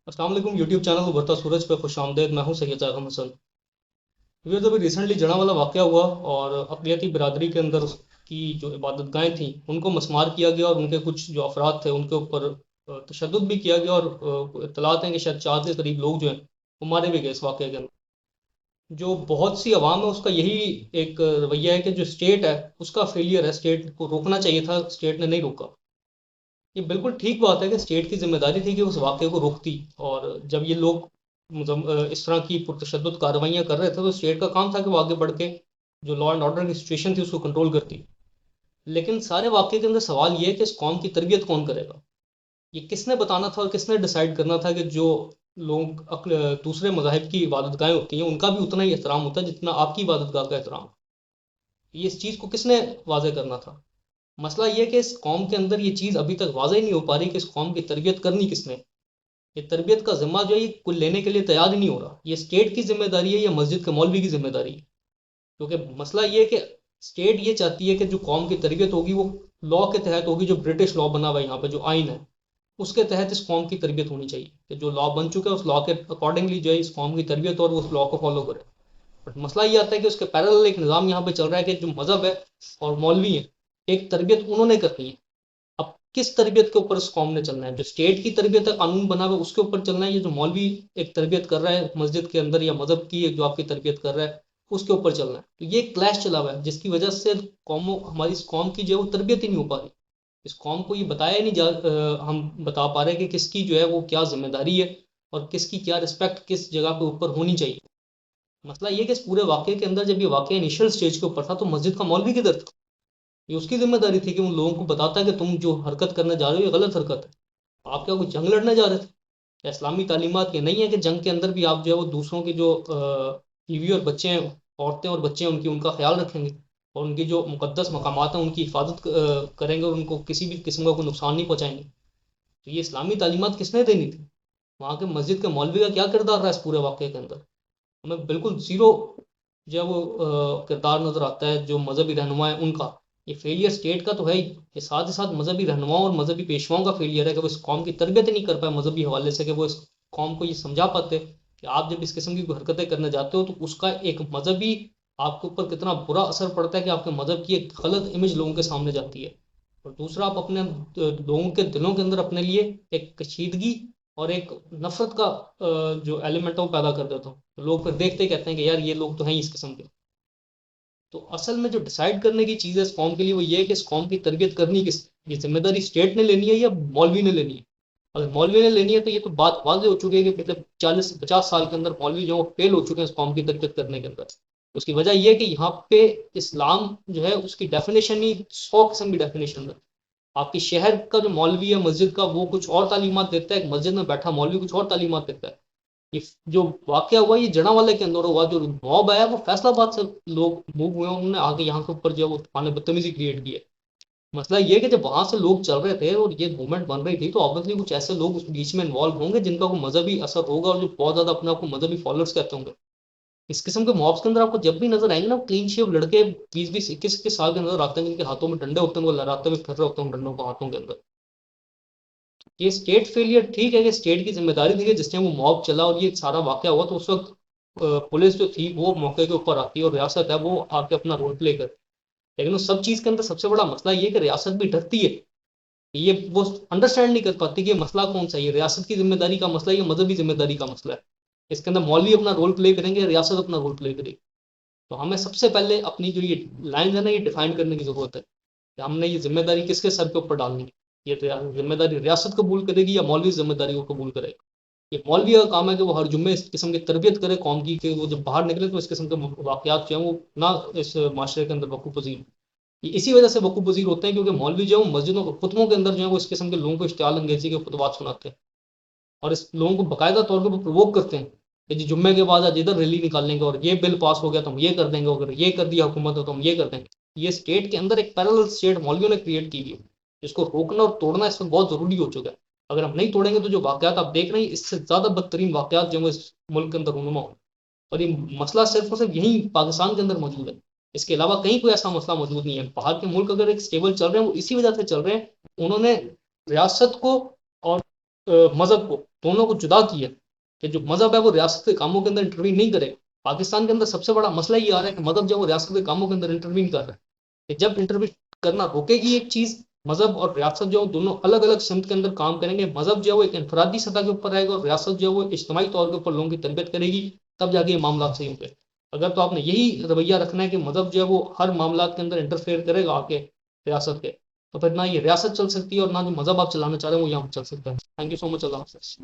अस्सलाम वालेकुम YouTube channel उभरता सूरज पे खुश आमदेद। मैं हूं सैयद आगम हसन। ये तो अभी रिसेंटली जना वाला वाक़या हुआ और अक़लियती बिरादरी के अंदर की जो इबादत गाहें थी उनको मसमार किया गया और उनके कुछ जो अफराद थे उनके ऊपर तशद्दुद भी किया गया और इत्तलात हैं कि शायद 4 के करीब लोग जो हैं वो मारे भी गए इस वाक़े के अंदर। जो बहुत सी अवाम है उसका यही एक रवैया है कि जो स्टेट है उसका फेलियर है, स्टेट को रोकना चाहिए था, स्टेट ने नहीं रोका। ये बिल्कुल ठीक बात है कि स्टेट की जिम्मेदारी थी कि उस वाक़े को रोकती। और जब ये लोग मतलब इस तरह की पुरतशद्दुद कार्रवाइयाँ कर रहे थे तो स्टेट का काम था कि वो आगे बढ़ के जो लॉ एंड ऑर्डर की सिचुएशन थी उसको कंट्रोल करती। लेकिन सारे वाक़े के अंदर सवाल ये है कि इस कौम की तरबियत कौन करेगा। ये किसने बताना था और किसने डिसाइड करना था कि जो लोग दूसरे मज़ाहिब की इबादत गाहें होती हैं उनका भी उतना ही एहतराम होता है जितना आपकी इबादत गाह का एहतराम है। ये इस चीज़ को किसने वाज़े करना था। मसला ये है कि इस कौम के अंदर ये चीज़ अभी तक वाज़े ही नहीं हो पा रही कि इस कौम की तरबियत करनी किसने। ये तरबियत का ज़िम्मा जो है ये कोई लेने के लिए तैयार ही नहीं हो रहा। ये स्टेट की ज़िम्मेदारी है या मस्जिद के मौलवी की ज़िम्मेदारी है। क्योंकि मसला ये है कि स्टेट ये चाहती है कि जो कौम की तरबियत होगी वो लॉ के तहत होगी, जो ब्रिटिश लॉ बना हुआ है यहाँ पे जो आइन है उसके तहत इस कौम की तरबियत होनी चाहिए कि जो लॉ बन चुका है उस लॉ के अकॉर्डिंगली जो है इस कौम की तरबियत और वो उस लॉ को फॉलो करे। बट मसला ये आता है कि उसके पैरेलल एक निज़ाम यहाँ पे चल रहा है कि जो मज़हब है और मौलवी है एक तरबियत उन्होंने करनी है। अब किस तरबियत के ऊपर इस कौम ने चलना है, जो स्टेट की तरबियत है कानून बना हुआ है उसके ऊपर चलना है, या जो मौलवी एक तरबियत कर रहा है मस्जिद के अंदर या मजहब की एक जो आपकी तरबियत कर रहा है उसके ऊपर चलना है। तो ये क्लैश चला हुआ है जिसकी वजह से कौमों हमारी इस कौम की जो है वो तरबियत ही नहीं हो पा रही। इस कौम को ये बताया ही नहीं हम बता पा रहे कि किसकी जो है वो क्या जिम्मेदारी है और किसकी क्या रिस्पेक्ट किस जगह पे ऊपर होनी चाहिए। मसला ये कि इस पूरे वाक़े के अंदर जब ये वाक़या इनिशियल स्टेज के ऊपर था तो मस्जिद का मौलवी किधर था। ये उसकी जिम्मेदारी थी कि उन लोगों को बताता है कि तुम जो हरकत करने जा रहे हो ये गलत हरकत है। आप क्या कोई जंग लड़ने जा रहे थे? क्या इस्लामी तालीमात ये नहीं है कि जंग के अंदर भी आप जो है वो दूसरों की जो बीवी और बच्चे हैं, औरतें और बच्चे हैं उनकी उनका ख्याल रखेंगे और उनकी जो मुकद्दस मकामात हैं उनकी हिफाजत करेंगे और उनको किसी भी किस्म का कोई नुकसान नहीं पहुँचाएंगे। तो ये इस्लामी तालीमात किसने देनी थी? वहाँ के मस्जिद के मौलवी का क्या किरदार रहा इस पूरे वाक़े के अंदर? हमें बिल्कुल ज़ीरो जो है वो किरदार नज़र आता है जो मजहबी रहनुमा है उनका। ये फेलियर स्टेट का तो है ही, ये साथ ही साथ मजहबी रहनुमाओं और मजहबी पेशवाओं का फेलियर है कि वो इस कौम की तरबियत ही नहीं कर पाए मजहबी हवाले से, कि वो इस कौम को ये समझा पाते कि आप जब इस किस्म की कोई हरकतें करने जाते हो तो उसका एक मजहबी आपके ऊपर कितना बुरा असर पड़ता है कि आपके मजहब की एक गलत इमेज लोगों के सामने जाती है। और दूसरा आप अपने लोगों के दिलों के अंदर अपने लिए एक कशीदगी और एक नफरत का जो एलिमेंट है वो पैदा कर देता हूँ। तो लोग फिर देखते ही कहते हैं कि यार ये लोग तो हैं ही इस किस्म के। तो असल में जो डिसाइड करने की चीज़ है इस कौम के लिए वो ये है कि इस कौम की तरबियत करनी किस, ये जिम्मेदारी स्टेट ने लेनी है या मौलवी ने लेनी है। अगर मौलवी ने लेनी है तो ये तो बात वाज़ेह हो चुकी है कि पिछले 40 से 50 साल के अंदर मौलवी जो फेल हो चुके हैं इस कौम की तरबियत करने के अंदर। उसकी वजह यह है कि यहाँ पे इस्लाम जो है उसकी डेफिनेशन ही 100 किस्म की डेफिनेशन है। आपकी शहर का जो मौलवी है मस्जिद का वो कुछ और तालीमात देता है, एक मस्जिद में बैठा मौलवी कुछ और तालीमात देता है। ये जो वाकया हुआ ये जड़ावाले के अंदर हुआ, जो मॉब आया वो फैसलाबाद से लोग मूव हुए, उन्होंने आगे यहाँ के ऊपर जो है वो तूफान बदतमीजी क्रिएट की है। मसला ये है कि जब वहां से लोग चल रहे थे और ये मूवमेंट बन रही थी तो ऑब्वियसली कुछ ऐसे लोग उस बीच में इन्वॉल्व होंगे जिनका कोई मजहबी असर होगा और जो बहुत ज्यादा अपने आप को मजहबी फॉलोअर्स कहते होंगे। इस किस्म के मॉब्स के अंदर आपको जब भी नजर आएंगे ना क्लीन शेव लड़के 20-20 21 21 साल के नजर आते हैं जिनके हाथों में डंडे होते हैं, वो लहराते हुए फिर रहे होते हैं डंडों को हाथों के अंदर। ये स्टेट फेलियर ठीक है कि स्टेट की जिम्मेदारी थी कि जिस टाइम वो मॉब चला और ये सारा वाकया हुआ तो उस वक्त पुलिस जो थी वो मौके के ऊपर आती है और रियासत है वो आके अपना रोल प्ले करे। लेकिन उस सब चीज़ के अंदर सबसे बड़ा मसला ये है कि रियासत भी डरती है। ये वो अंडरस्टैंड नहीं कर पाती कि ये मसला कौन सा है, ये रियासत की जिम्मेदारी का मसला है, ये मजहबी जिम्मेदारी का मसला है। इसके अंदर मौलवी अपना रोल प्ले करेंगे, रियासत अपना रोल प्ले करेगी। तो हमें सबसे पहले अपनी जो ये लाइन है ना ये डिफाइन करने की जरूरत है कि हमने ये जिम्मेदारी किसके सर के ऊपर डालनी है। ये जिम्मेदारी रियासत कबूल करेगी या मौलवी जिम्मेदारी को कबूल करेगा। ये मौलवी का काम है कि वो हर जुम्मे इस किस्म की तरबियत करे कौम की, कि वो जब बाहर निकले तो इस किस्म के वाकयात जो हैं वो ना इस माशरे के अंदर वकूफ़ पजीर। ये इसी वजह से वकूफ़ पजीर होते हैं क्योंकि मौलवी जो है वो मस्जिदों को खुतबों के अंदर जो है वो इस किस्म के लोगों को इश्तियाल अंगेजी के खुतबात सुनाते हैं और इस लोगों को बाकायदा तौर पर प्रोवोक करते हैं कि जी जुम्मे के बाद आज इधर रैली निकाल लेंगे और ये बिल पास हो गया तो हम ये कर देंगे, अगर ये कर दिया हुकूमत ने तो हम ये कर देंगे। ये स्टेट के अंदर एक पैरेलल स्टेट मौलवियों ने क्रिएट की हुई है जिसको रोकना और तोड़ना इस वक्त बहुत ज़रूरी हो चुका है। अगर हम नहीं तोड़ेंगे तो जो वाकयात आप देख रहे हैं इससे ज़्यादा बदतरीन वाकयात जो है इस मुल्क के अंदर रूनुमा हो। और ये मसला सिर्फ और सिर्फ यहीं पाकिस्तान के अंदर मौजूद है, इसके अलावा कहीं कोई ऐसा मसला मौजूद नहीं है। बाहर के मुल्क अगर एक स्टेबल चल रहे हैं वो इसी वजह से चल रहे हैं, उन्होंने रियासत को और मजहब को दोनों को जुदा किया कि जो मजहब है वो रियासत के कामों के अंदर इंटरवीन नहीं करे। पाकिस्तान के अंदर सबसे बड़ा मसला ये आ रहा है कि मजहब जो वो रियासत के कामों के अंदर इंटरवीन कर रहा है, कि जब इंटरवीन करना रोकेगी एक चीज, मजहब और रियासत जो दोनों अलग अलग सिमत के अंदर काम करेंगे, मजहब जो है वो एक इनफरादी सतह के ऊपर रहेगा और रियासत जो है वो इज्तमाही तौर के ऊपर लोगों की तरबियत करेगी, तब जाके ये मामला सही होंगे। अगर तो आपने यही रवैया रखना है कि मजहब जो है वो हर मामला के अंदर इंटरफेयर करेगा आके रियासत के, तो फिर ना ये रियासत चल सकती है और ना जो मजहब आप चलाना चाह रहे हैं वो यहाँ चल सकता है। थैंक यू सो मच, अल्लाह हाफिज़।